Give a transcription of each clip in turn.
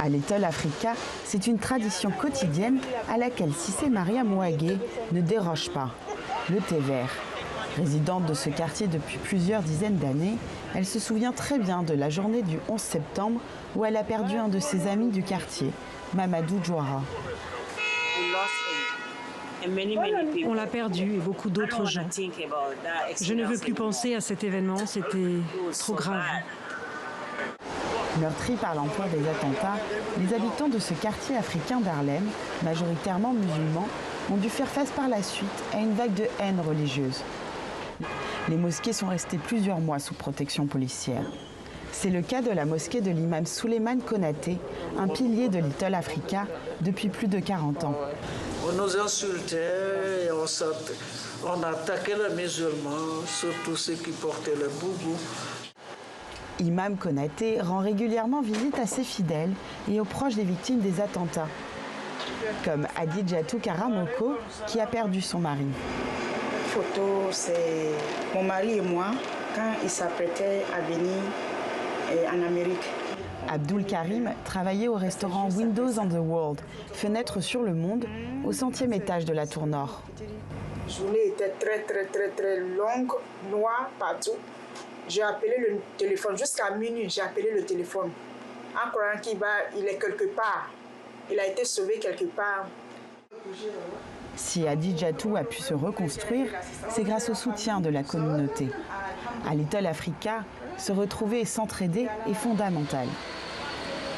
À Little Africa, c'est une tradition quotidienne à laquelle Cissé Maria Mouagué ne déroge pas, le thé vert. Résidente de ce quartier depuis plusieurs dizaines d'années, elle se souvient très bien de la journée du 11 septembre où elle a perdu un de ses amis du quartier, Mamadou Djouara. On l'a perdu et beaucoup d'autres gens. Je ne veux plus penser à cet événement, c'était trop grave. Meurtris par l'ampleur des attentats, les habitants de ce quartier africain d'Harlem, majoritairement musulmans, ont dû faire face par la suite à une vague de haine religieuse. Les mosquées sont restées plusieurs mois sous protection policière. C'est le cas de la mosquée de l'imam Souleymane Konaté, un pilier de Little Africa depuis plus de 40 ans. On nous insultait, on attaquait les musulmans, surtout ceux qui portaient le boubou. Imam Konaté rend régulièrement visite à ses fidèles et aux proches des victimes des attentats, comme Adidjatou Karamoko, qui a perdu son mari. Photo, c'est mon mari et moi quand il s'apprêtait à venir en Amérique. Abdul Karim travaillait au restaurant Windows on the World, fenêtre sur le monde, au 100e étage de la tour nord. La journée était très longue, noire partout. J'ai appelé le téléphone, jusqu'à minuit, j'ai appelé le téléphone. En croyant qu'il est quelque part. Il a été sauvé quelque part. Si Adidjatou a pu se reconstruire, c'est grâce au soutien de la communauté. À Little Africa, se retrouver et s'entraider est fondamental.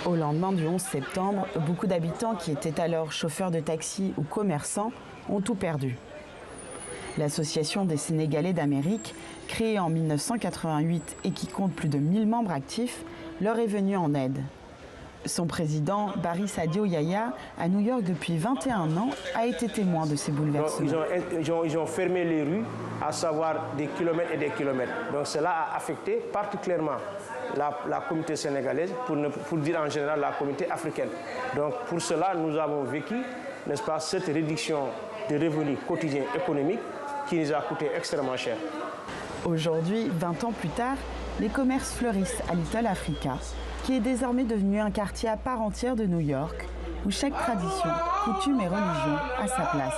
Au lendemain du 11 septembre, beaucoup d'habitants qui étaient alors chauffeurs de taxi ou commerçants ont tout perdu. L'Association des Sénégalais d'Amérique, créée en 1988 et qui compte plus de 1000 membres actifs, leur est venue en aide. Son président, Barry Sadio Yaya, à New York depuis 21 ans, a été témoin de ces bouleversements. Ils ont fermé les rues, à savoir des kilomètres et des kilomètres. Donc cela a affecté particulièrement la communauté sénégalaise, pour dire en général la communauté africaine. Donc pour cela, nous avons vécu, n'est-ce pas, cette réduction des revenus quotidiens économiques qui nous a coûté extrêmement cher. Aujourd'hui, 20 ans plus tard, les commerces fleurissent à Little Africa, qui est désormais devenu un quartier à part entière de New York, où chaque tradition, coutume et religion a sa place.